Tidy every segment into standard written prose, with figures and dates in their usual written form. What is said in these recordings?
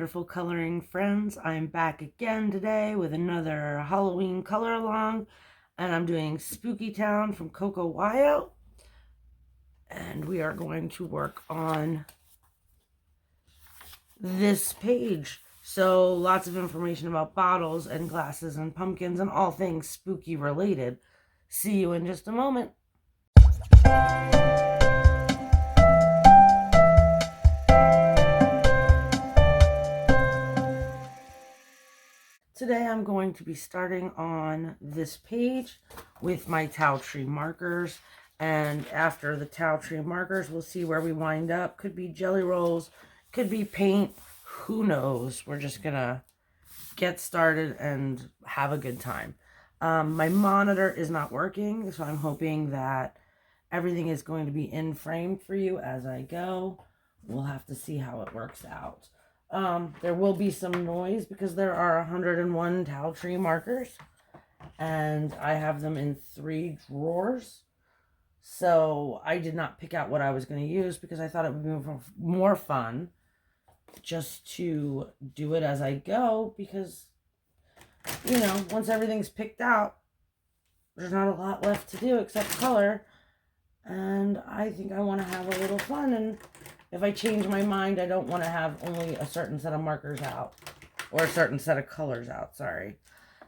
wonderful coloring friends. I'm back again today with another Halloween color along, and I'm doing Spooky Town from CocoWyo, and we are going to work on this page. So lots of information about bottles and glasses and pumpkins and all things spooky related. See you in just a moment. Today I'm going to be starting on this page with my Taotree markers, and after the Taotree markers we'll see where we wind up. Could be jelly rolls, could be paint, who knows. We're just gonna get started and have a good time. My monitor is not working, so I'm hoping that everything is going to be in frame for you as I go. We'll have to see how it works out. There will be some noise because there are 101 Taotree markers, and I have them in 3 drawers. So I did not pick out what I was going to use because I thought it would be more fun just to do it as I go, because, you know, once everything's picked out, there's not a lot left to do except color, and I think I want to have a little fun. And if I change my mind, I don't want to have only a certain set of markers out, or a certain set of colors out, sorry.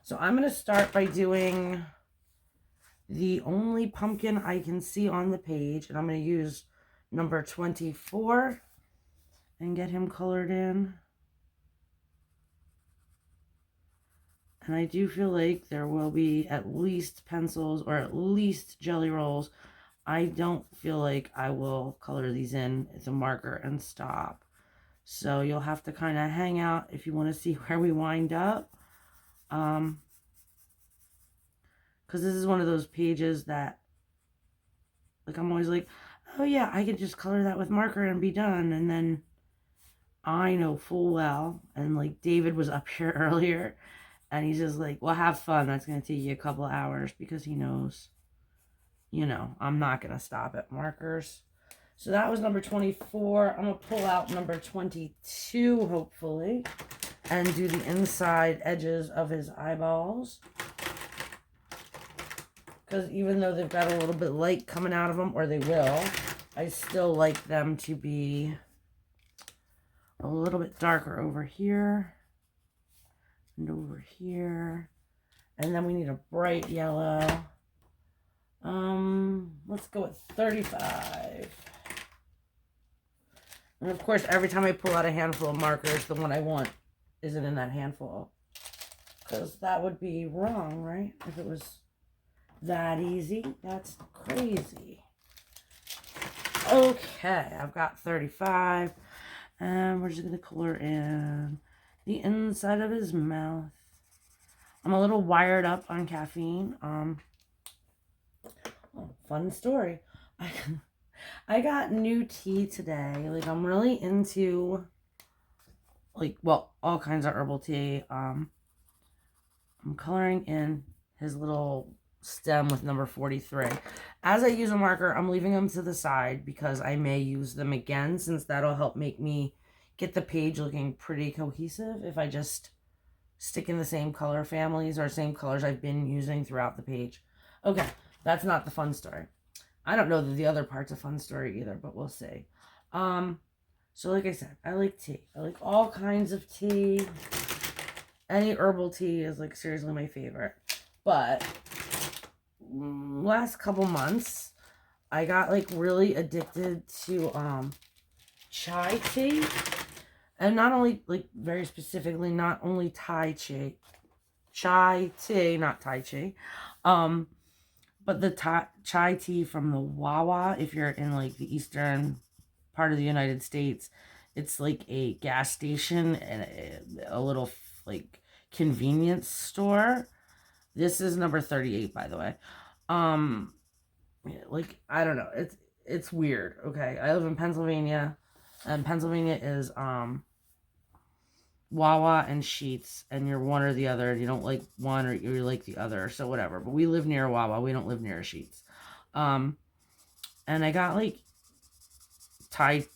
So I'm going to start by doing the only pumpkin I can see on the page, and I'm going to use number 24 and get him colored in. And I do feel like there will be at least pencils or at least jelly rolls. I don't feel like I will color these in with a marker and stop. So you'll have to kind of hang out if you want to see where we wind up. Because this is one of those pages that, like, I'm always like, oh yeah, I could just color that with marker and be done. And then I know full well, and like David was up here earlier, and he's just like, well, have fun. That's going to take you a couple hours, because he knows, you know, I'm not going to stop at markers. So that was number 24. I'm going to pull out number 22, hopefully, and do the inside edges of his eyeballs. Because even though they've got a little bit light coming out of them, or they will, I still like them to be a little bit darker over here and over here. And then we need a bright yellow. Let's go with 35. And of course, every time I pull out a handful of markers, the one I want isn't in that handful, because that would be wrong, right? If it was that easy. That's crazy. Okay, I've got 35, and we're just going to color in the inside of his mouth. I'm a little wired up on caffeine. Fun story. I got new tea today. Like, I'm really into, like, well, all kinds of herbal tea. I'm coloring in his little stem with number 43. As I use a marker, I'm leaving them to the side because I may use them again, since that'll help make me get the page looking pretty cohesive if I just stick in the same color families or same colors I've been using throughout the page. Okay, that's not the fun story. I don't know that the other part's a fun story either, but we'll see. So like I said, I like tea. I like all kinds of tea. Any herbal tea is, like, seriously my favorite. But last couple months, I got, like, really addicted to chai tea. And not only, like, very specifically, not only Thai tea, chai tea, not Tai Chi, but the chai tea from the Wawa. If you're in, like, the eastern part of the United States, it's like a gas station and a little, like, convenience store. This is number 38, by the way. Like, I don't know, it's weird. Okay, I live in Pennsylvania, and Pennsylvania is Wawa and Sheetz, and you're one or the other. You don't like one or you like the other, so whatever. But we live near Wawa. We don't live near Sheetz. And I got, like, Thai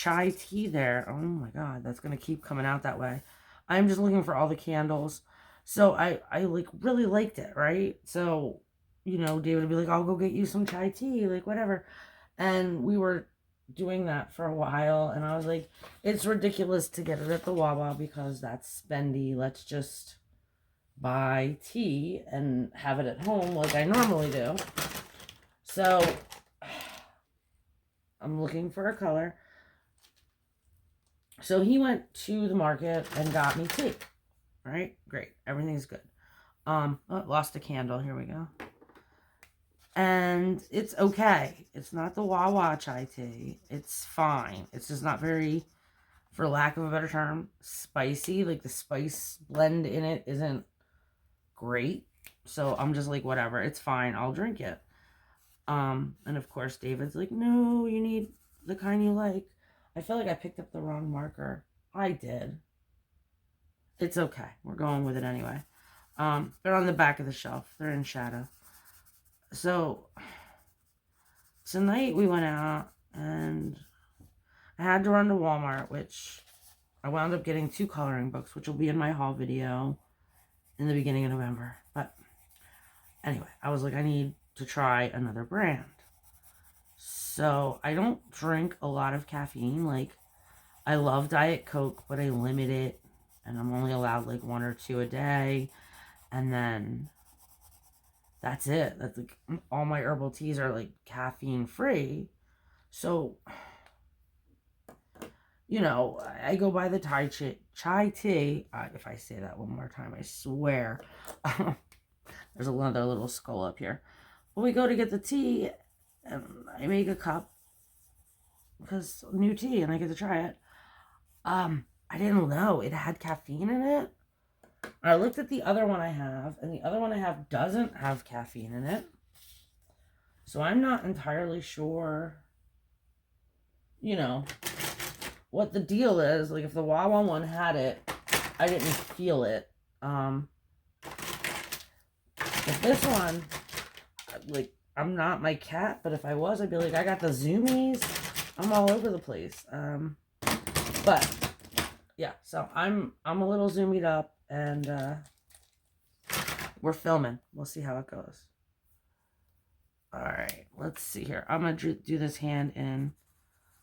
chai tea there. Oh my God, that's going to keep coming out that way. I'm just looking for all the candles. So I like really liked it, right? So, you know, David would be like, I'll go get you some chai tea, like whatever. And we were doing that for a while. And I was like, it's ridiculous to get it at the Wawa because that's spendy. Let's just buy tea and have it at home like I normally do. So I'm looking for a color. So he went to the market and got me tea. Right? Great. Everything's good. Oh, lost a candle. Here we go. And it's okay. It's not the Wawa chai tea. It's fine. It's just not very, for lack of a better term, spicy. Like the spice blend in it isn't great. So I'm just like, whatever. It's fine. I'll drink it. And of course David's like, no, you need the kind you like. I feel like I picked up the wrong marker. I did. It's okay. We're going with it anyway. They're on the back of the shelf. They're in shadow. So tonight we went out and I had to run to Walmart, which I wound up getting 2 coloring books, which will be in my haul video in the beginning of November. But anyway, I was like, I need to try another brand. So I don't drink a lot of caffeine. Like, I love Diet Coke, but I limit it. And I'm only allowed like 1 or 2 a day. And then that's it. That's like all my herbal teas are like caffeine free. So, you know, I go by the chai tea. If I say that one more time, I swear. There's another little skull up here. But we go to get the tea, and I make a cup because new tea, and I get to try it. I didn't know it had caffeine in it. I looked at the other one I have, and the other one I have doesn't have caffeine in it. So I'm not entirely sure, you know, what the deal is. Like, if the Wawa one had it, I didn't feel it. If this one, like, I'm not my cat, but if I was, I'd be like, I got the zoomies. I'm all over the place. But yeah, so I'm a little zoomied up, and we're filming. We'll see how it goes. All right, let's see here. I'm gonna do this hand in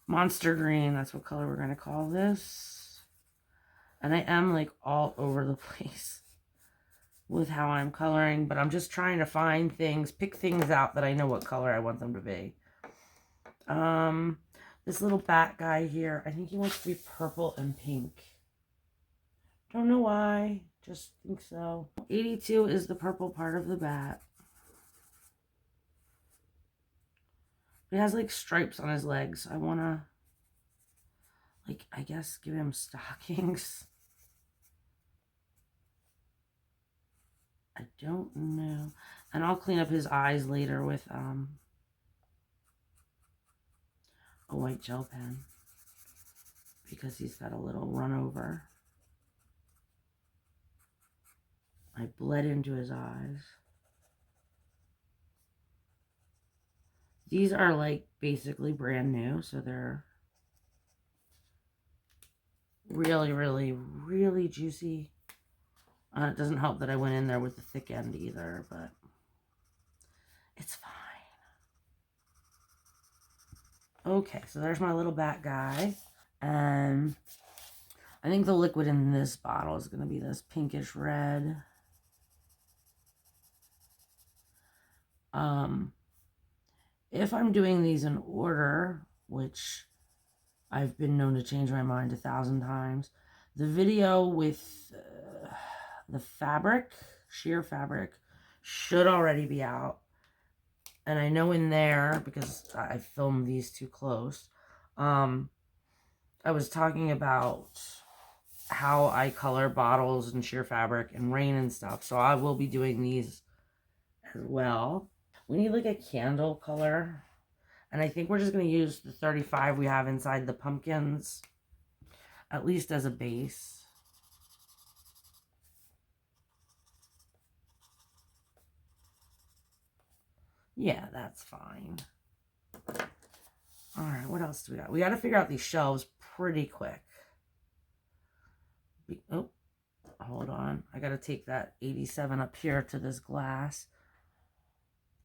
Monster Green. That's what color we're gonna call this. And I am like all over the place with how I'm coloring, but I'm just trying to find things, pick things out that I know what color I want them to be. This little bat guy here, I think he wants to be purple and pink. Don't know why, just think so. 82 is the purple part of the bat. He has like stripes on his legs. I want to, like, I guess give him stockings. I don't know. And I'll clean up his eyes later with a white gel pen because he's got a little run over. I bled into his eyes. These are like basically brand new, so they're really, really, really juicy. It doesn't help that I went in there with the thick end either, but it's fine. Okay, so there's my little bat guy. And I think the liquid in this bottle is going to be this pinkish red. If I'm doing these in order, which I've been known to change my mind 1,000 times, the video with the fabric, sheer fabric, should already be out. And I know in there, because I filmed these too close, I was talking about how I color bottles and sheer fabric and rain and stuff. So I will be doing these as well. We need like a candle color. And I think we're just going to use the 35 we have inside the pumpkins, at least as a base. Yeah, that's fine. All right, what else do we got? We got to figure out these shelves pretty quick. Oh, hold on. I got to take that 87 up here to this glass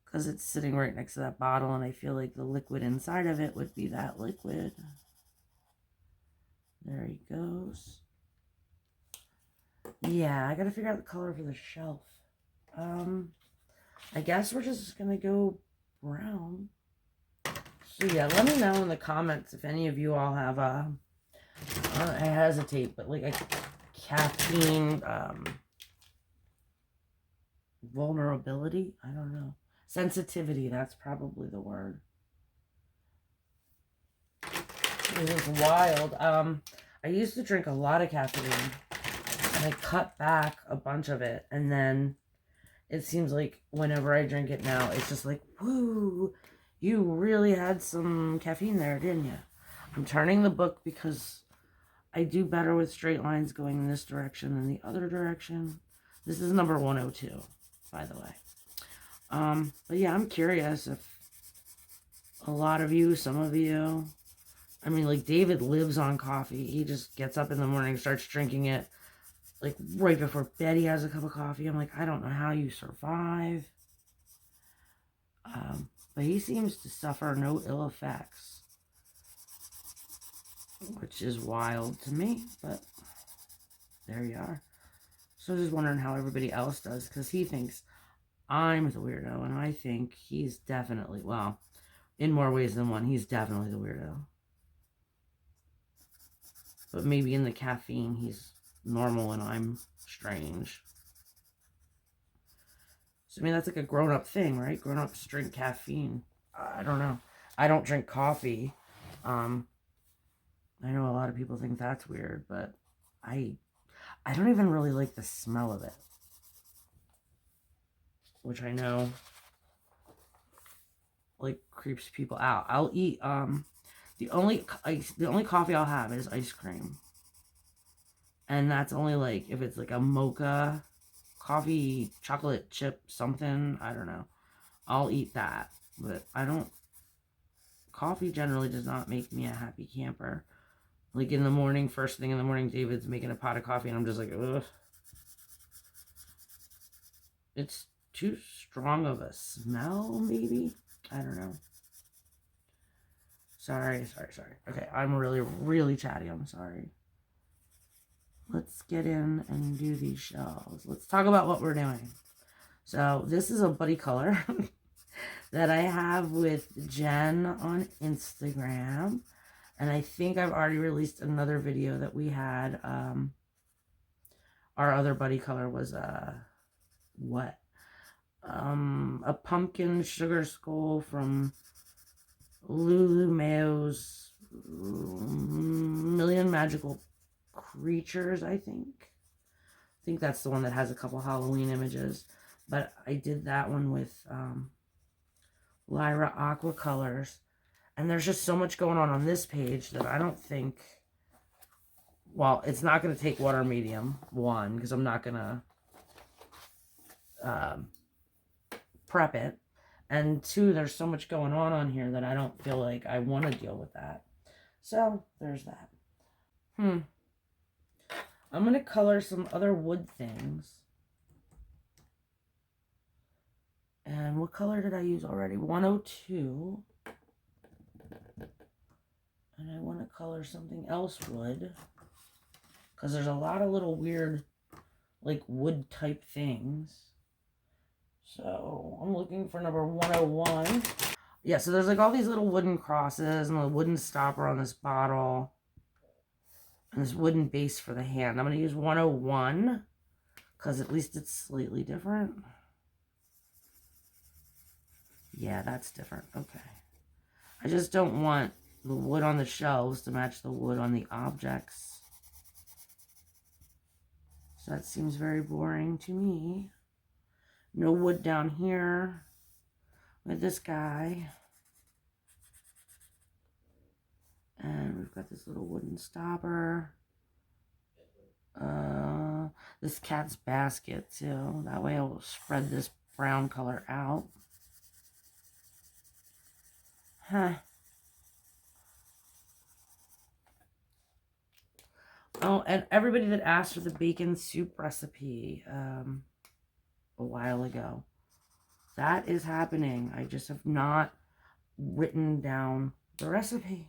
because it's sitting right next to that bottle, and I feel like the liquid inside of it would be that liquid. There he goes. Yeah, I got to figure out the color for the shelf. I guess we're just going to go brown. So yeah, let me know in the comments if any of you all have I hesitate, but like a caffeine vulnerability. I don't know. Sensitivity, that's probably the word. It was wild. I used to drink a lot of caffeine, and I cut back a bunch of it, and then it seems like whenever I drink it now, it's just like, woo, you really had some caffeine there, didn't you? I'm turning the book because I do better with straight lines going in this direction than the other direction. This is number 102, by the way. But yeah, I'm curious if a lot of you, some of you, I mean, like David lives on coffee. He just gets up in the morning, starts drinking it. Like right before bed, he has a cup of coffee. I'm like, I don't know how you survive. But he seems to suffer no ill effects, which is wild to me, but there you are. So just wondering how everybody else does, because he thinks I'm the weirdo, and I think he's definitely, well, in more ways than one, he's definitely the weirdo. But maybe in the caffeine, he's normal and I'm strange. So, I mean, that's like a grown-up thing, right? Grown-ups drink caffeine. I don't know. I don't drink coffee. I know a lot of people think that's weird, but I don't even really like the smell of it. Which I know, like, creeps people out. I'll eat, the only coffee I'll have is ice cream. And that's only, like, if it's, like, a mocha coffee, chocolate chip, something. I don't know. I'll eat that. But I don't... Coffee generally does not make me a happy camper. Like, in the morning, first thing in the morning, David's making a pot of coffee, and I'm just like, ugh. It's too strong of a smell, maybe? I don't know. Sorry. Okay, I'm really chatty. I'm sorry. Let's get in and do these shells. Let's talk about what we're doing. So this is a buddy color that I have with Jen on Instagram. And I think I've already released another video that we had. Our other buddy color was what? A pumpkin sugar skull from Lulu Mayo's Million Magical Creatures, I think. I think that's the one that has a couple Halloween images. But I did that one with Lyra Aqua Colors. And there's just so much going on this page that I don't think... Well, it's not going to take water medium, one, because I'm not going to prep it. And two, there's so much going on here that I don't feel like I want to deal with that. So, there's that. I'm going to color some other wood things. And what color did I use already? 102. And I want to color something else wood. Because there's a lot of little weird, like, wood type things. So, I'm looking for number 101. Yeah, so there's, like, all these little wooden crosses and a wooden stopper on this bottle. And this wooden base for the hand. I'm going to use 101. Because at least it's slightly different. Yeah, that's different. Okay. I just don't want the wood on the shelves to match the wood on the objects. So that seems very boring to me. No wood down here with this guy. And we've got this little wooden stopper. This cat's basket too. That way I'll spread this brown color out. Huh. Oh, and everybody that asked for the bacon soup recipe a while ago, that is happening. I just have not written down the recipe.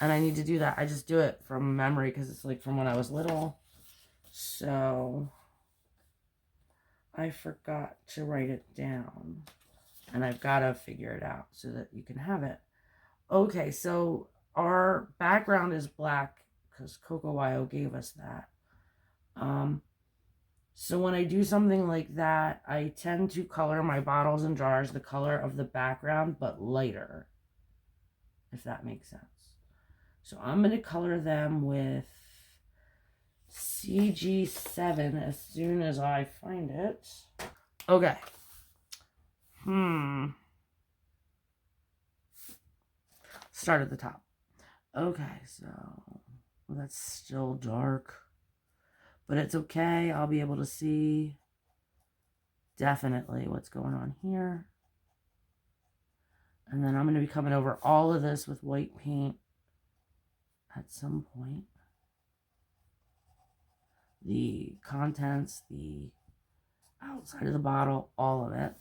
And I need to do that. I just do it from memory because it's like from when I was little. So I forgot to write it down. And I've got to figure it out so that you can have it. Okay, so our background is black because CocoWyo gave us that. So when I do something like that, I tend to color my bottles and jars the color of the background, but lighter, if that makes sense. So I'm going to color them with CG7 as soon as I find it. Okay. Start at the top. Okay, so well, that's still dark, but it's okay. I'll be able to see definitely what's going on here. And then I'm going to be coming over all of this with white paint at some point. The contents, the outside of the bottle, all of it.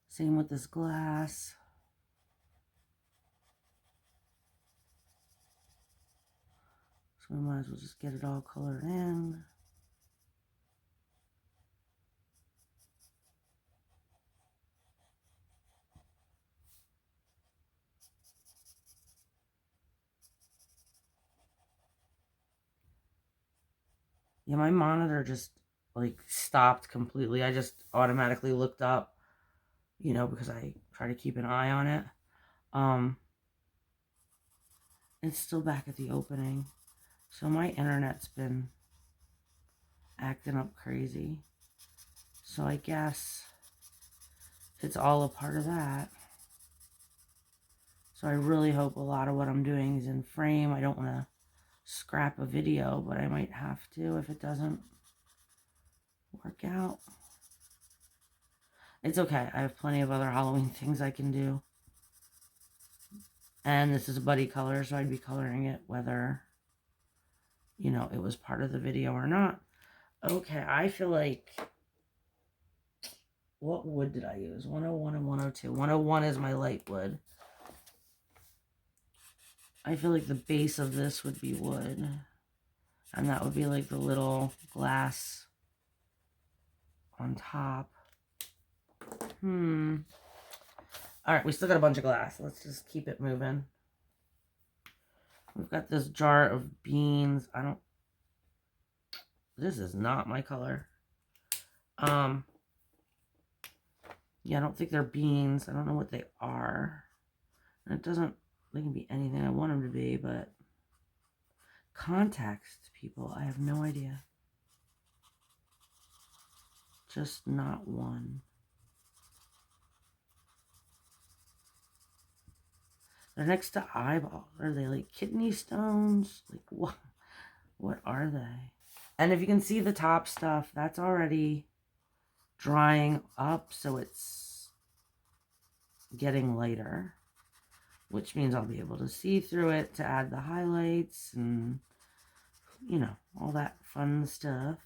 Same with this glass. So we might as well just get it all colored in. Yeah, my monitor just like stopped completely. I just automatically looked up, you know, because I try to keep an eye on it. It's still back at the opening. So my internet's been acting up crazy. So I guess it's all a part of that. So I really hope a lot of what I'm doing is in frame. I don't want to scrap a video, but I might have to if it doesn't work out. It's okay. I have plenty of other Halloween things I can do. And this is a buddy color, so I'd be coloring it whether, you know, it was part of the video or not. Okay, I feel like, what wood did I use? 101 and 102. 101 is my light wood. I feel like the base of this would be wood. And that would be like the little glass on top. All right, we still got a bunch of glass. Let's just keep it moving. We've got this jar of beans. This is not my color. Yeah, I don't think they're beans. I don't know what they are. And it doesn't, they can be anything I want them to be, but context, people, I have no idea. Just not one. They're next to eyeballs. Are they like kidney stones? Like what are they? And if you can see the top stuff, that's already drying up, so it's getting lighter, which means I'll be able to see through it to add the highlights and, you know, all that fun stuff.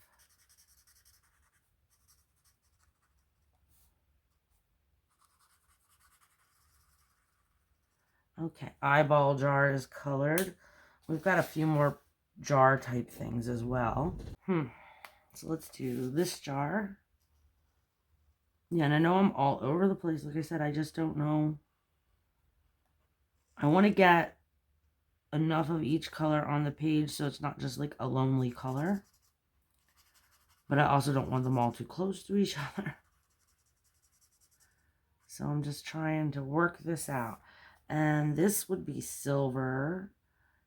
Okay, eyeball jar is colored. We've got a few more jar type things as well. So let's do this jar. Yeah, and I know I'm all over the place. Like I said, I just don't know. I want to get enough of each color on the page so it's not just like a lonely color. But I also don't want them all too close to each other. So I'm just trying to work this out. And this would be silver.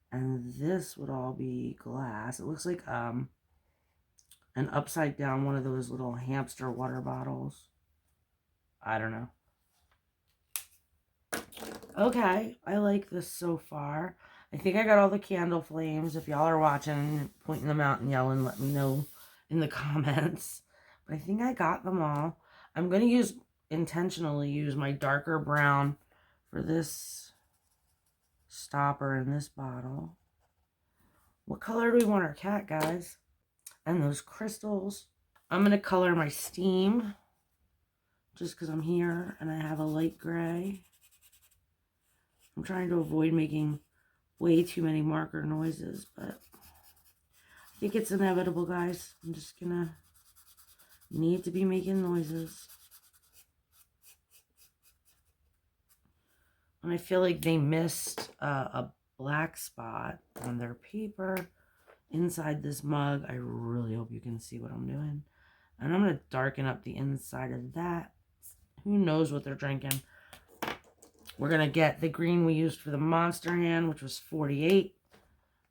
And this would all be glass. It looks like an upside down one of those little hamster water bottles. I don't know. Okay, I like this so far. I think I got all the candle flames. If y'all are watching, pointing them out and yelling, let me know in the comments. But I think I got them all. I'm going to intentionally use my darker brown for this stopper in this bottle. What color do we want our cat, guys? And those crystals. I'm going to color my steam just because I'm here and I have a light gray. I'm trying to avoid making way too many marker noises, but I think it's inevitable, guys. I'm just going to need to be making noises. And I feel like they missed a black spot on their paper inside this mug. I really hope you can see what I'm doing. And I'm going to darken up the inside of that. Who knows what they're drinking. We're going to get the green we used for the monster hand, which was 48.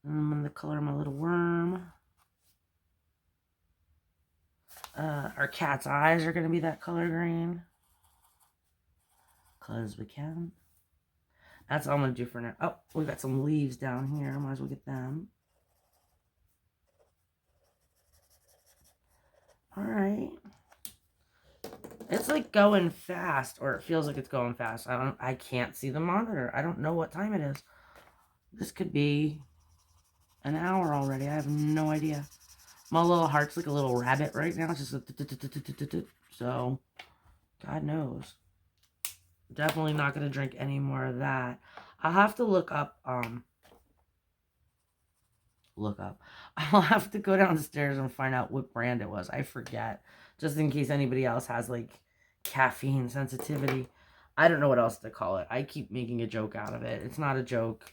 And I'm going to color my little worm. Our cat's eyes are going to be that color green. Because we can. That's all I'm going to do for now. Oh, we got some leaves down here. Might as well get them. Alright. It's like going fast, or it feels like it's going fast. I can't see the monitor. I don't know what time it is. This could be an hour already. I have no idea. My little heart's like a little rabbit right now. It's just like, so, God knows. Definitely not going to drink any more of that. I'll have to look up, I'll have to go downstairs and find out what brand it was. I forget. Just in case anybody else has, like, caffeine sensitivity. I don't know what else to call it. I keep making a joke out of it. It's not a joke.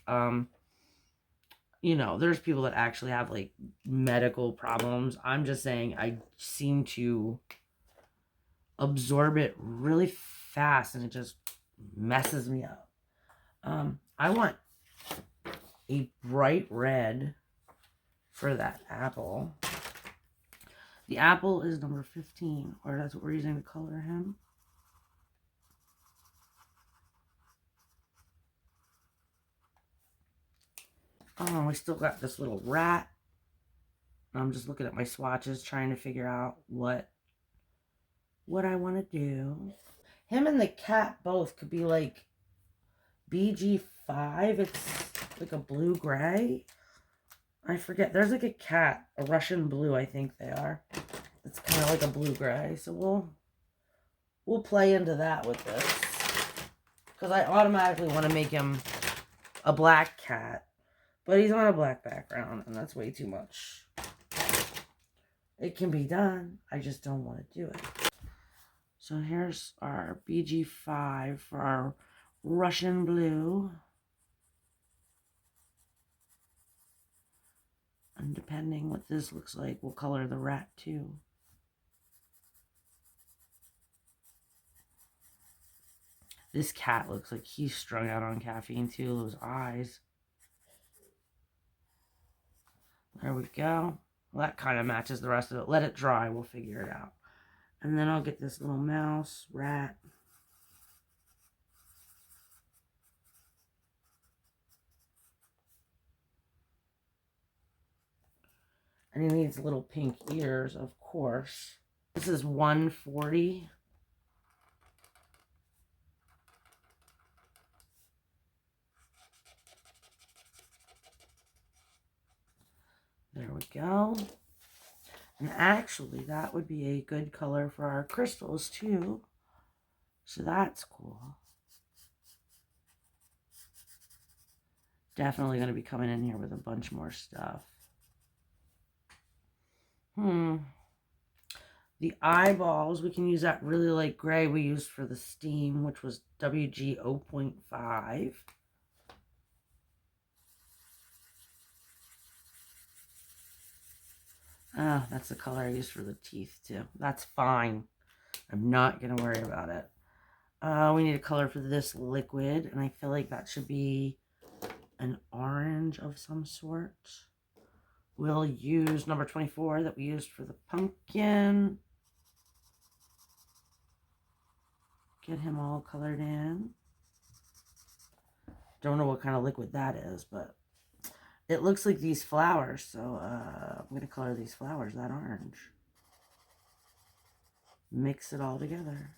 You know, there's people that actually have, like, medical problems. I'm just saying I seem to absorb it really fast, and it just messes me up. I want a bright red for that apple. The apple is number 15, or that's what we're using to color him. Oh, we still got this little rat. I'm just looking at my swatches, trying to figure out what I want to do. Him and the cat both could be like BG5. It's like a blue-gray. I forget. There's like a cat, a Russian blue, I think they are. It's kind of like a blue-gray. So we'll play into that with this. Because I automatically want to make him a black cat. But he's on a black background, and that's way too much. It can be done. I just don't want to do it. So here's our BG5 for our Russian blue. And depending what this looks like, we'll color the rat too. This cat looks like he's strung out on caffeine too. Those eyes. There we go. Well, that kind of matches the rest of it. Let it dry. We'll figure it out. And then I'll get this little mouse, rat. And he needs little pink ears, of course. This is 140. There we go. And actually, that would be a good color for our crystals, too. So that's cool. Definitely going to be coming in here with a bunch more stuff. The eyeballs, we can use that really light gray we used for the steam, which was WG 0.5. Oh, that's the color I used for the teeth, too. That's fine. I'm not going to worry about it. We need a color for this liquid, and I feel like that should be an orange of some sort. We'll use number 24 that we used for the pumpkin. Get him all colored in. Don't know what kind of liquid that is, but it looks like these flowers, so I'm going to color these flowers that orange. Mix it all together.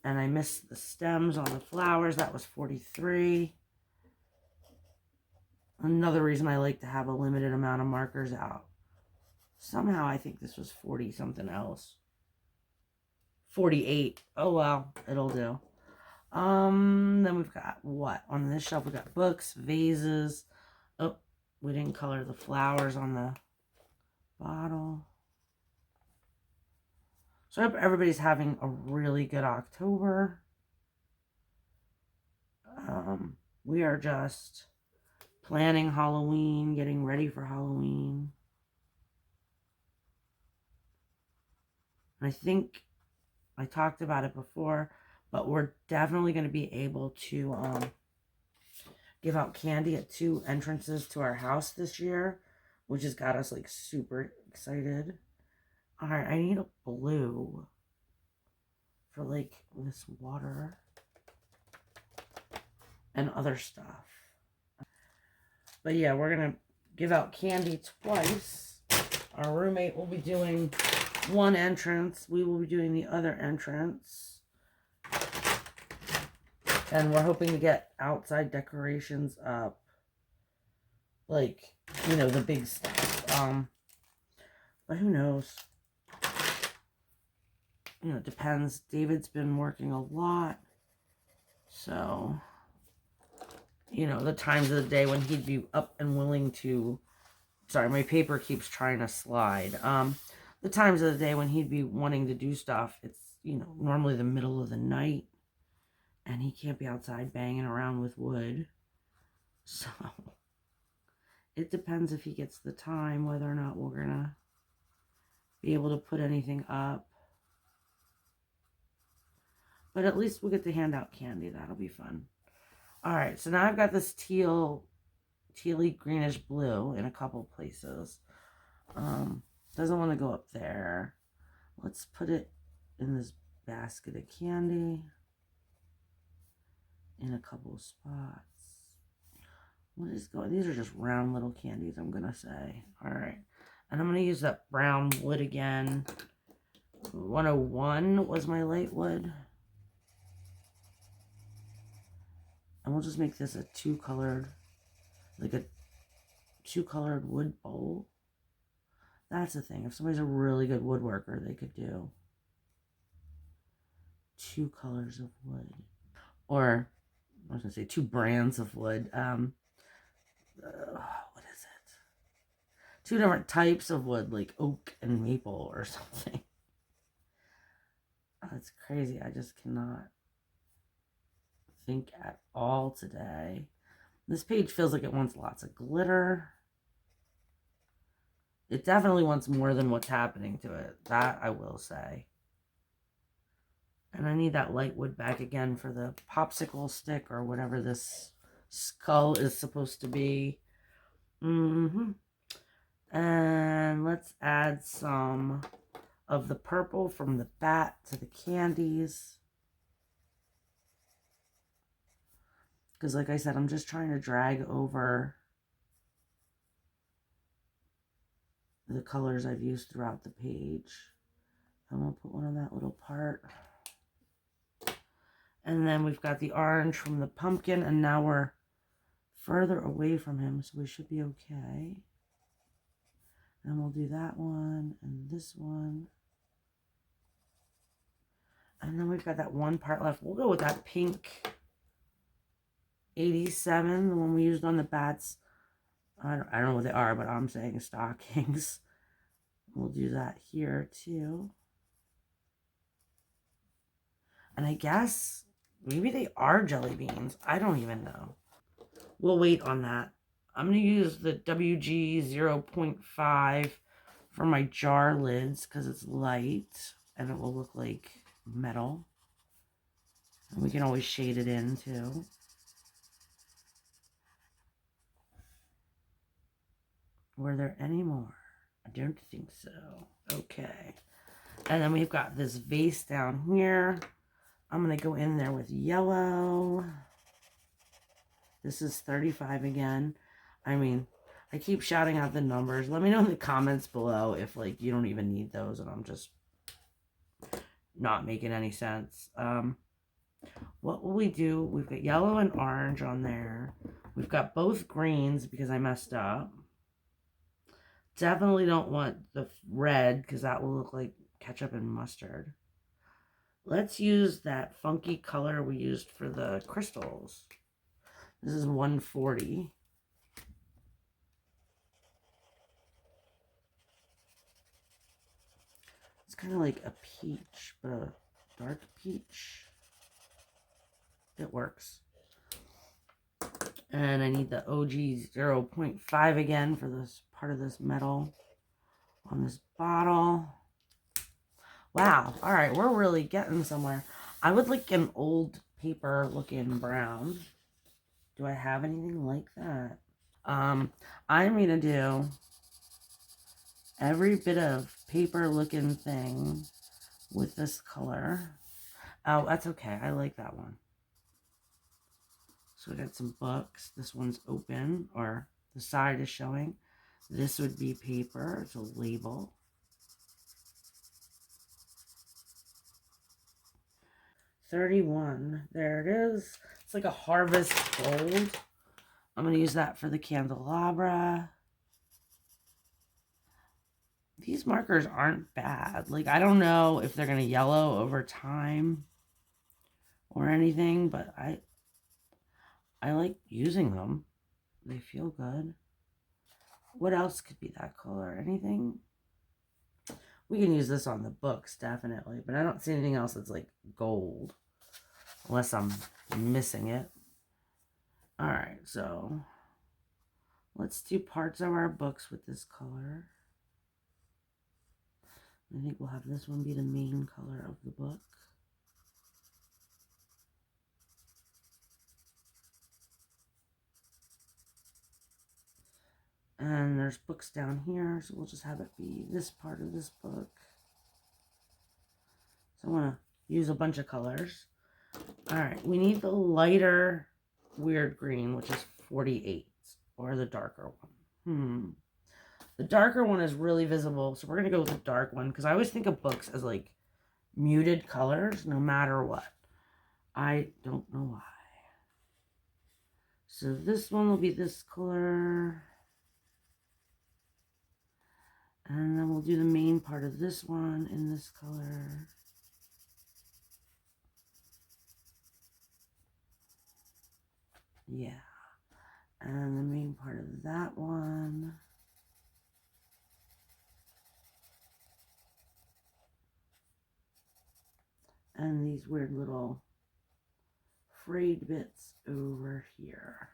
And I missed the stems on the flowers. That was 43. Another reason I like to have a limited amount of markers out. Somehow I think this was 40 something else. 48. Oh well, it'll do. Then we've got what? On this shelf we got books, vases. Oh, we didn't color the flowers on the bottle. So I hope everybody's having a really good October. We are just planning Halloween, getting ready for Halloween. And I think I talked about it before, but we're definitely going to be able to give out candy at 2 entrances to our house this year, which has got us like super excited. All right, I need a blue for like this water and other stuff. But yeah, we're going to give out candy twice. Our roommate will be doing one entrance. We will be doing the other entrance. And we're hoping to get outside decorations up. Like, you know, the big stuff. But who knows? You know, it depends. David's been working a lot. So, you know, the times of the day when he'd be up and willing to... Sorry, my paper keeps trying to slide. The times of the day when he'd be wanting to do stuff, it's, you know, normally the middle of the night. And he can't be outside banging around with wood. So, it depends if he gets the time, whether or not we're going to be able to put anything up. But at least we'll get to hand out candy. That'll be fun. All right, so now I've got this tealy greenish blue in a couple places. Doesn't want to go up there. Let's put it in this basket of candy in a couple of spots. What is going? These are just round little candies, I'm gonna say. All right, and I'm gonna use that brown wood again. 101 was my light wood. And we'll just make this a 2-colored, like a 2-colored wood bowl. That's the thing. If somebody's a really good woodworker, they could do 2 colors of wood. Or, I was going to say 2 brands of wood. What is it? 2 different types of wood, like oak and maple or something. Oh, that's crazy. I just cannot think at all today. This page feels like it wants lots of glitter. It definitely wants more than what's happening to it. That I will say. And I need that light wood back again for the popsicle stick or whatever this skull is supposed to be. And let's add some of the purple from the bat to the candies. Because like I said, I'm just trying to drag over the colors I've used throughout the page. I'm going to put one on that little part. And then we've got the orange from the pumpkin, and now we're further away from him, so we should be okay. And we'll do that one and this one. And then we've got that one part left. We'll go with that pink 87, the one we used on the bats. I don't know what they are, but I'm saying stockings. We'll do that here too. And I guess maybe they are jelly beans. I don't even know. We'll wait on that. I'm going to use the WG 0.5 for my jar lids because it's light and it will look like metal. And we can always shade it in too. Were there any more? I don't think so. Okay. And then we've got this vase down here. I'm going to go in there with yellow. This is 35 again. I mean, I keep shouting out the numbers. Let me know in the comments below if, like, you don't even need those and I'm just not making any sense. What will we do? We've got yellow and orange on there. We've got both greens because I messed up. Definitely don't want the red because that will look like ketchup and mustard. Let's use that funky color we used for the crystals. This is 140. It's kind of like a peach, but a dark peach. It works. And I need the OG 0.5 again for this part of this metal on this bottle. Wow. All right. We're really getting somewhere. I would like an old paper looking brown. Do I have anything like that? I'm going to do every bit of paper looking thing with this color. Oh, that's okay. I like that one. So we got some books. This one's open, or the side is showing. This would be paper. It's a label. $31. There it is. It's like a harvest gold. I'm going to use that for the candelabra. These markers aren't bad. Like, I don't know if they're going to yellow over time or anything, but I like using them. They feel good. What else could be that color? Anything? We can use this on the books, definitely. But I don't see anything else that's like gold. Unless I'm missing it. Alright, so let's do parts of our books with this color. I think we'll have this one be the main color of the book. And there's books down here, so we'll just have it be this part of this book. So I want to use a bunch of colors. Alright, we need the lighter weird green, which is 48, or the darker one. The darker one is really visible, so we're going to go with the dark one, because I always think of books as like muted colors, no matter what. I don't know why. So this one will be this color. And then we'll do the main part of this one in this color. Yeah. And the main part of that one. And these weird little frayed bits over here.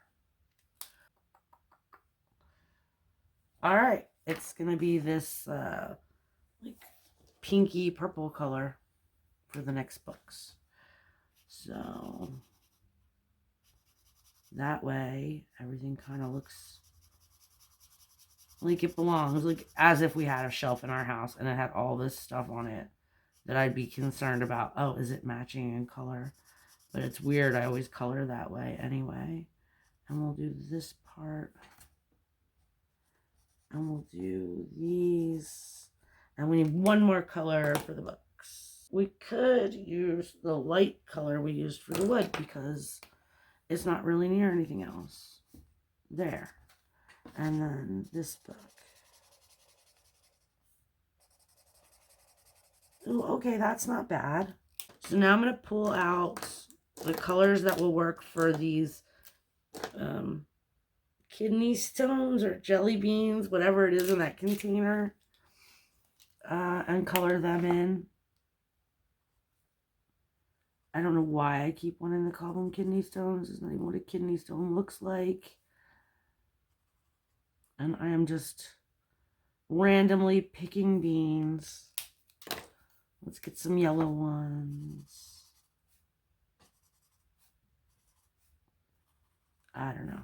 All right. It's going to be this like pinky purple color for the next books. So that way everything kind of looks like it belongs, like as if we had a shelf in our house and it had all this stuff on it that I'd be concerned about. Oh, is it matching in color? But it's weird. I always color that way anyway. And we'll do this part. And we'll do these. And we need one more color for the books. We could use the light color we used for the wood because it's not really near anything else. There. And then this book. Oh, okay, that's not bad. So now I'm going to pull out the colors that will work for these kidney stones or jelly beans, whatever it is in that container, and color them in. I don't know why I keep wanting to call them kidney stones. It's not even what a kidney stone looks like. And I am just randomly picking beans. Let's get some yellow ones. I don't know.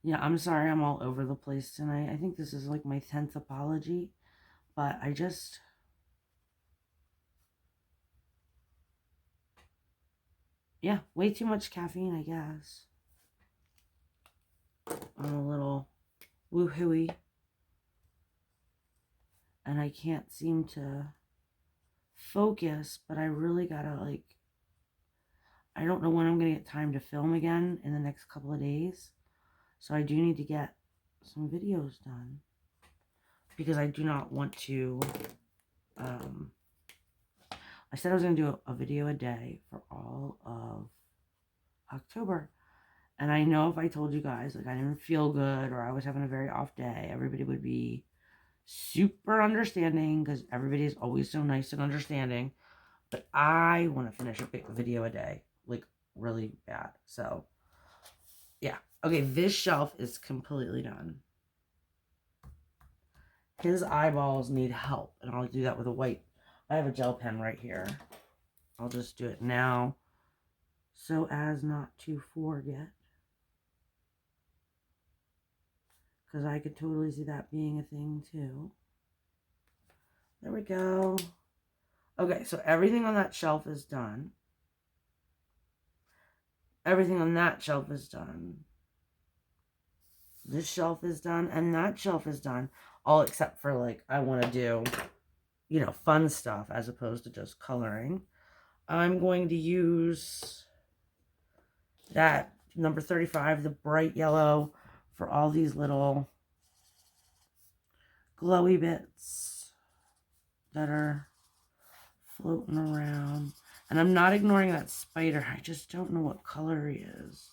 Yeah, I'm sorry I'm all over the place tonight. I think this is like my 10th apology. But I just... yeah, way too much caffeine, I guess. I'm a little woohooey. And I can't seem to focus, but I really gotta, like, I don't know when I'm gonna get time to film again in the next couple of days. So I do need to get some videos done because I do not want to, I said I was gonna do a video a day for all of October. And I know if I told you guys, like, I didn't feel good or I was having a very off day, everybody would be super understanding because everybody is always so nice and understanding. But I want to finish a big video a day, like, really bad. So, yeah. Okay, this shelf is completely done. His eyeballs need help, and I'll do that with a white. I have a gel pen right here. I'll just do it now so as not to forget. Because I could totally see that being a thing too. There we go. Okay, so everything on that shelf is done. Everything on that shelf is done. This shelf is done, and that shelf is done. All except for, like, I want to do, you know, fun stuff as opposed to just coloring. I'm going to use that number 35, the bright yellow, for all these little glowy bits that are floating around. And I'm not ignoring that spider. I just don't know what color he is.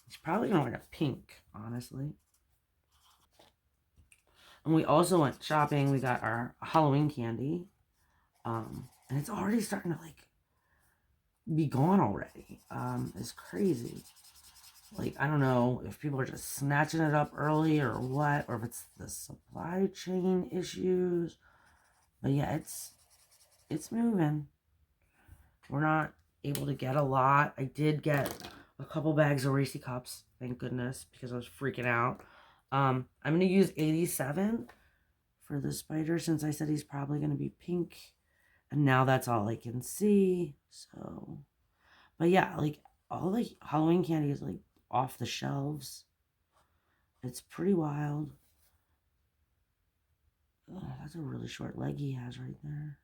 He's probably going to like a pink, honestly. And we also went shopping. We got our Halloween candy. And it's already starting to, like, be gone already. It's crazy. Like, I don't know if people are just snatching it up early or what, or if it's the supply chain issues. But yeah, it's moving. We're not able to get a lot. I did get a couple bags of Reese cups, thank goodness, because I was freaking out. I'm going to use 87 for the spider since I said he's probably going to be pink. And now that's all I can see. So, but yeah, like, all the Halloween candy is, like, off the shelves. It's pretty wild. Oh, that's a really short leg he has right there.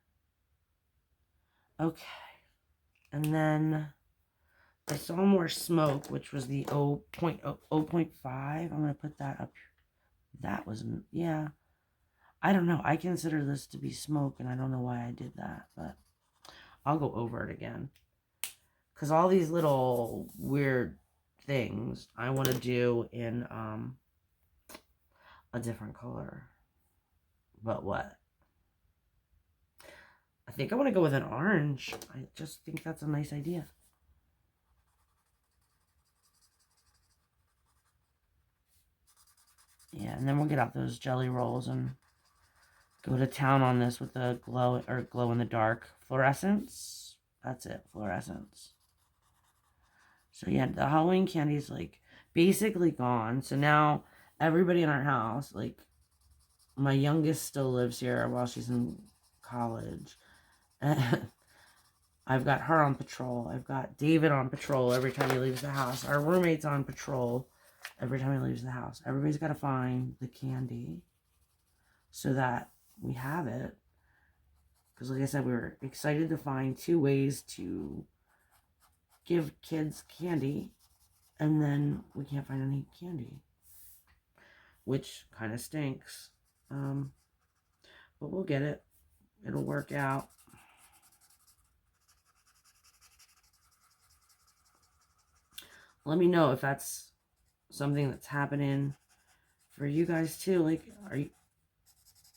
Okay. And then I saw more smoke, which was the 0.5. I'm going to put that up. That was, yeah. I don't know. I consider this to be smoke, and I don't know why I did that, but I'll go over it again. Because all these little weird things I want to do in a different color. But what? I think I want to go with an orange. I just think that's a nice idea. Yeah, and then we'll get out those jelly rolls and go to town on this with the glow in the dark fluorescence. That's it, fluorescence. So yeah, the Halloween candy is, like, basically gone. So now everybody in our house, like, my youngest still lives here while she's in college. And I've got her on patrol. I've got David on patrol every time he leaves the house. Our roommate's on patrol every time he leaves the house. Everybody's got to find the candy so that we have it. Because, like I said, we were excited to find 2 ways to give kids candy, and then we can't find any candy, which kind of stinks. But we'll get it. It'll work out. Let me know if that's something that's happening for you guys too. Like, are you,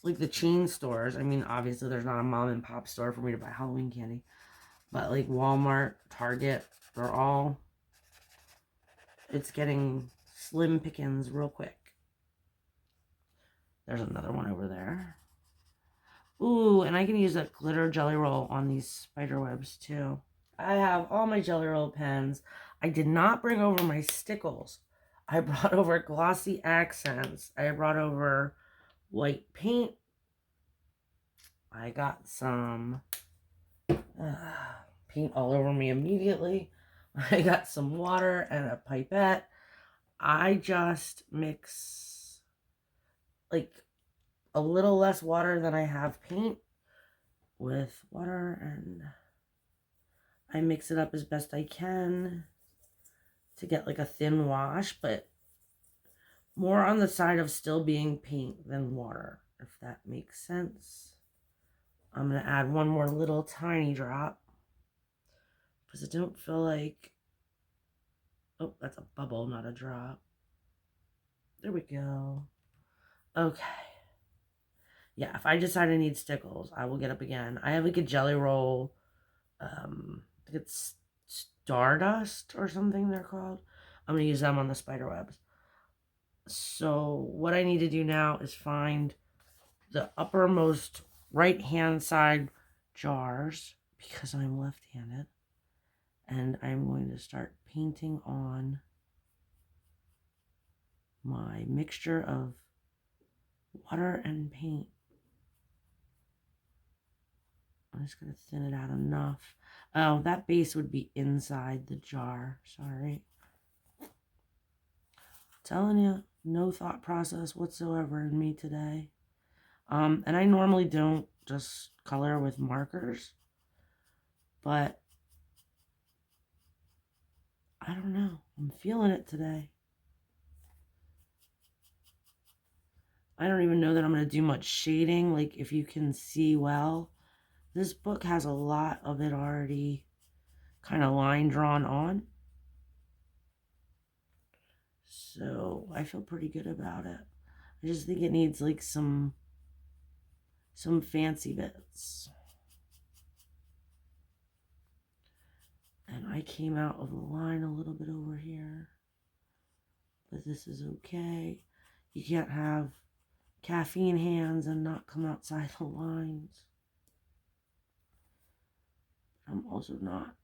like, the chain stores? I mean, obviously there's not a mom and pop store for me to buy Halloween candy, but, like, Walmart, Target, they're all, it's getting slim pickings real quick. There's another one over there. Ooh, and I can use that glitter jelly roll on these spider webs too. I have all my jelly roll pens. I did not bring over my stickles. I brought over glossy accents. I brought over white paint. I got some paint all over me immediately. I got some water and a pipette. I just mix, like, a little less water than I have paint with water, and I mix it up as best I can to get like a thin wash, but more on the side of still being paint than water, if that makes sense. I'm going to add one more little tiny drop because I don't feel like, oh, that's a bubble, not a drop. There we go. Okay. Yeah, if I decide I need stickles, I will get up again. I have like a jelly roll. I think it's Stardust or something they're called. I'm going to use them on the spider webs. So what I need to do now is find the uppermost right-hand side jars because I'm left-handed. And I'm going to start painting on my mixture of water and paint. I'm just going to thin it out enough. Oh, that base would be inside the jar. Sorry. Telling you, no thought process whatsoever in me today. And I normally don't just color with markers, but I don't know. I'm feeling it today. I don't even know that I'm going to do much shading. Like, if you can see well, this book has a lot of it already kind of line drawn on. So I feel pretty good about it. I just think it needs like some fancy bits. And I came out of the line a little bit over here. But this is okay. You can't have caffeine hands and not come outside the lines. I'm also not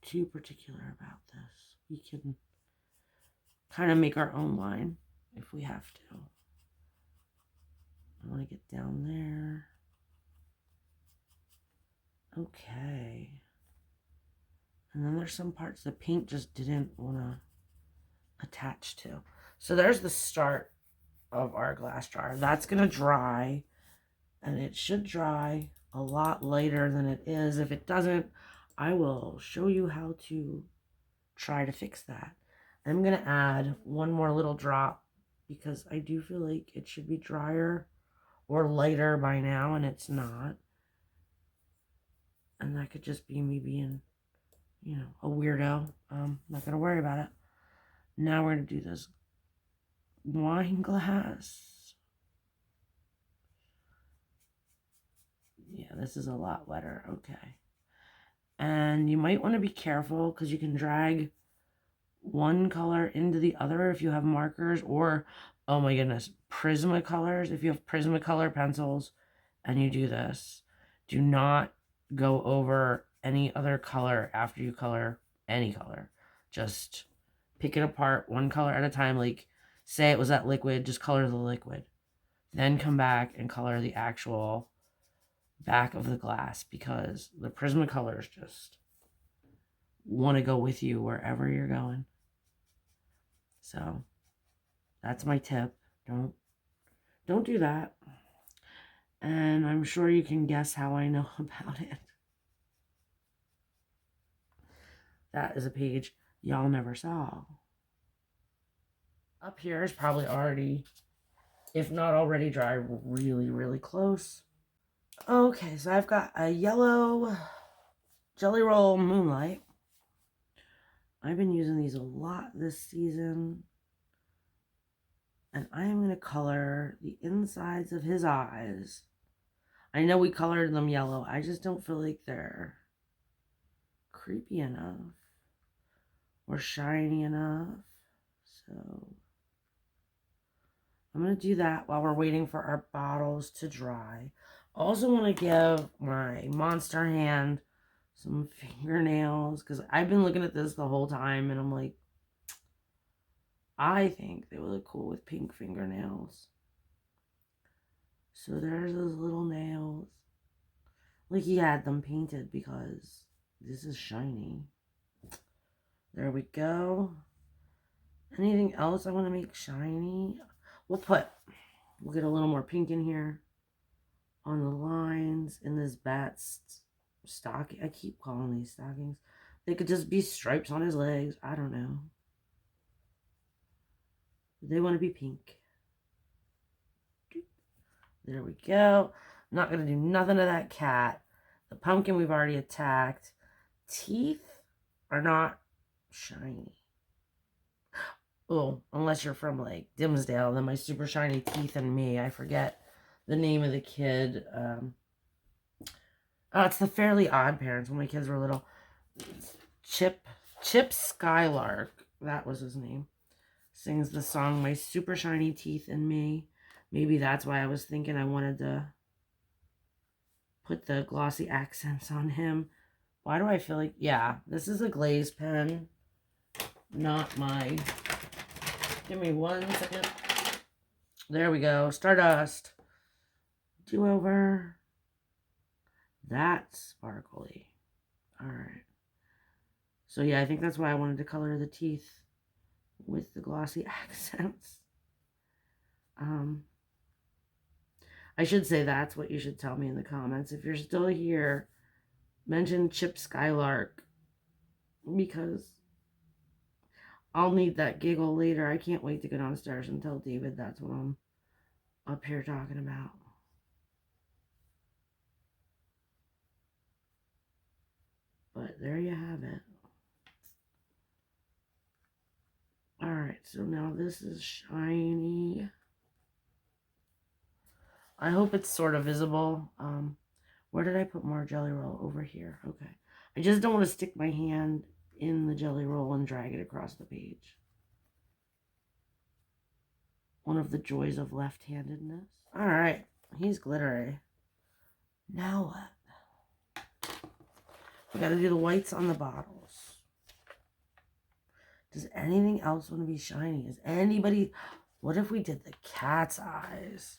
too particular about this. We can kind of make our own line if we have to. I want to get down there. Okay. And then there's some parts the paint just didn't want to attach to. So there's the start of our glass jar. That's going to dry, and it should dry a lot later than it is. If it doesn't, I will show you how to try to fix that. I'm going to add one more little drop because I do feel like it should be drier or lighter by now, and it's not. And that could just be me being, you know, a weirdo. Not going to worry about it. Now we're going to do this wine glass. Yeah, this is a lot wetter. Okay. And you might want to be careful because you can drag one color into the other if you have markers, or, oh my goodness, Prismacolors. If you have Prismacolor pencils and you do this, do not go over any other color after you color any color. Just pick it apart one color at a time. Like, say it was that liquid, just color the liquid. Then come back and color the actual back of the glass, because the Prismacolors just want to go with you wherever you're going. So that's my tip. Don't do that. And I'm sure you can guess how I know about it. That is a page y'all never saw. Up here is probably already, if not already dry, really, really close. Okay, so I've got a yellow Jelly Roll Moonlight. I've been using these a lot this season. And I am going to color the insides of his eyes. I know we colored them yellow. I just don't feel like they're creepy enough or shiny enough. So I'm going to do that while we're waiting for our bottles to dry. Also want to give my monster hand some fingernails, because I've been looking at this the whole time and I'm like, I think they would look cool with pink fingernails. So there's those little nails. Like, he had them painted because this is shiny. There we go. Anything else I want to make shiny? We'll get a little more pink in here. on the lines in this bat's stocking. I keep calling these stockings. They could just be stripes on his legs. I don't know. They want to be pink. There we go. I'm not going to do nothing to that cat. The pumpkin we've already attacked. Teeth are not shiny. Oh, unless you're from like Dimsdale, then my super shiny teeth and me. I forget the name of the kid. Oh, it's the Fairly Odd Parents when my kids were little. Chip Skylark, that was his name, sings the song My Super Shiny Teeth and Me. Maybe that's why I was thinking I wanted to put the glossy accents on him. Why do I feel like, yeah, this is a glaze pen, not my, give me 1 second. There we go, Stardust. Do-over. That's sparkly. All right. So yeah, I think that's why I wanted to color the teeth with the glossy accents. I should say that's what you should tell me in the comments. If you're still here, mention Chip Skylark, because I'll need that giggle later. I can't wait to go downstairs and tell David that's what I'm up here talking about. But there you have it. Alright, so now this is shiny. I hope it's sort of visible. Where did I put more Jelly Roll? Over here. Okay. I just don't want to stick my hand in the Jelly Roll and drag it across the page. One of the joys of left-handedness. Alright, he's glittery. Now what? We gotta do the whites on the bottles. Does anything else want to be shiny? Is anybody... What if we did the cat's eyes?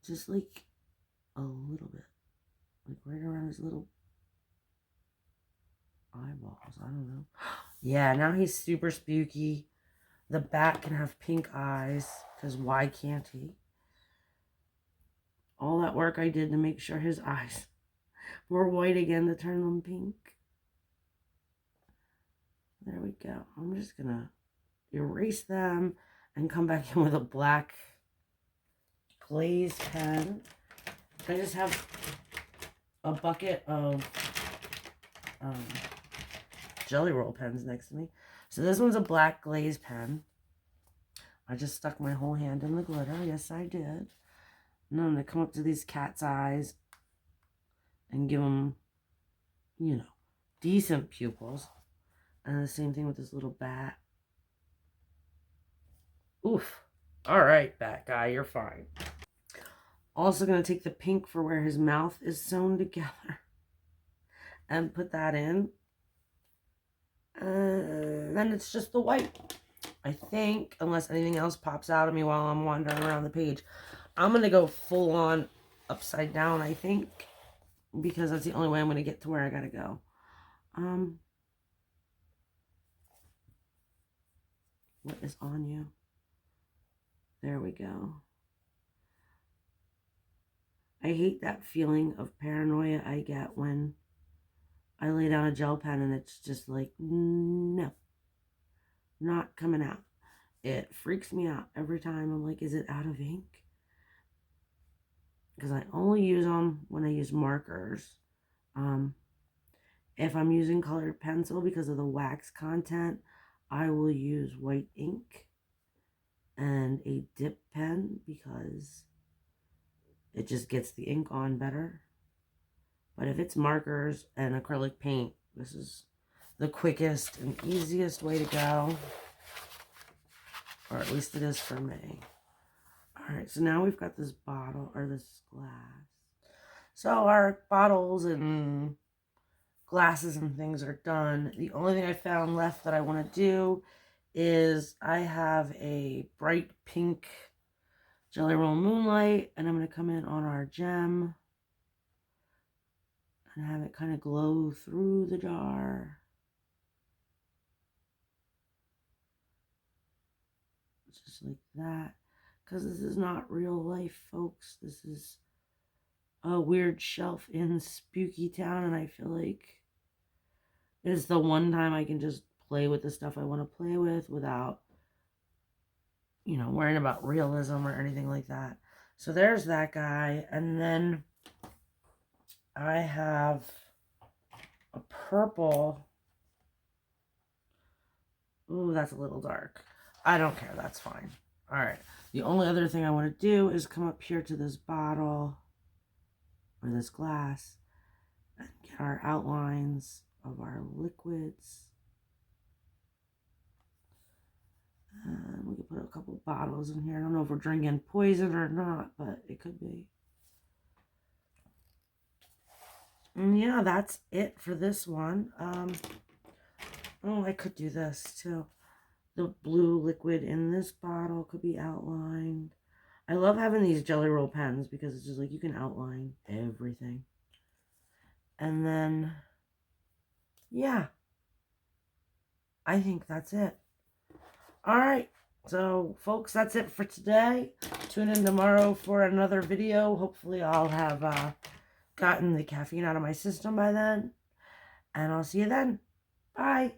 Just like a little bit. Like right around his little eyeballs. I don't know. Yeah, now he's super spooky. The bat can have pink eyes, because why can't he? All that work I did to make sure his eyes were white again to turn them pink. There we go. I'm just going to erase them and come back in with a black glaze pen. I just have a bucket of Jelly Roll pens next to me. So this one's a black glaze pen. I just stuck my whole hand in the glitter. Yes, I did. And I'm going to come up to these cat's eyes and give them, you know, decent pupils. And the same thing with this little bat. Oof. All right, bat guy, you're fine. Also going to take the pink for where his mouth is sewn together and put that in. Then it's just the white, I think, unless anything else pops out of me while I'm wandering around the page. I'm going to go full on upside down, I think, because that's the only way I'm going to get to where I got to go. What is on you? There we go. I hate that feeling of paranoia I get when I lay down a gel pen and it's just like, no, not coming out. It freaks me out every time. I'm like, is it out of ink? Because I only use them when I use markers. If I'm using colored pencil because of the wax content, I will use white ink and a dip pen because it just gets the ink on better. But if it's markers and acrylic paint, this is the quickest and easiest way to go. Or at least it is for me. Alright, so now we've got this bottle, or this glass. So our bottles and glasses and things are done. The only thing I found left that I want to do is I have a bright pink Jelly Roll Moonlight, and I'm going to come in on our gem and have it kind of glow through the jar. Just like that. Because this is not real life, folks. This is a weird shelf in Spooky Town, and I feel like it's the one time I can just play with the stuff I want to play with without, you know, worrying about realism or anything like that. So there's that guy. And then I have a purple. Ooh, that's a little dark. I don't care. That's fine. All right. The only other thing I want to do is come up here to this bottle or this glass and get our outlines of our liquids. And we can put a couple bottles in here. I don't know if we're drinking poison or not, but it could be. And yeah, that's it for this one. Oh, I could do this too. The blue liquid in this bottle could be outlined. I love having these Jelly Roll pens because it's just like you can outline everything. And then, yeah, I think that's it. All right, so folks, that's it for today. Tune in tomorrow for another video. Hopefully I'll have gotten the caffeine out of my system by then. And I'll see you then. Bye.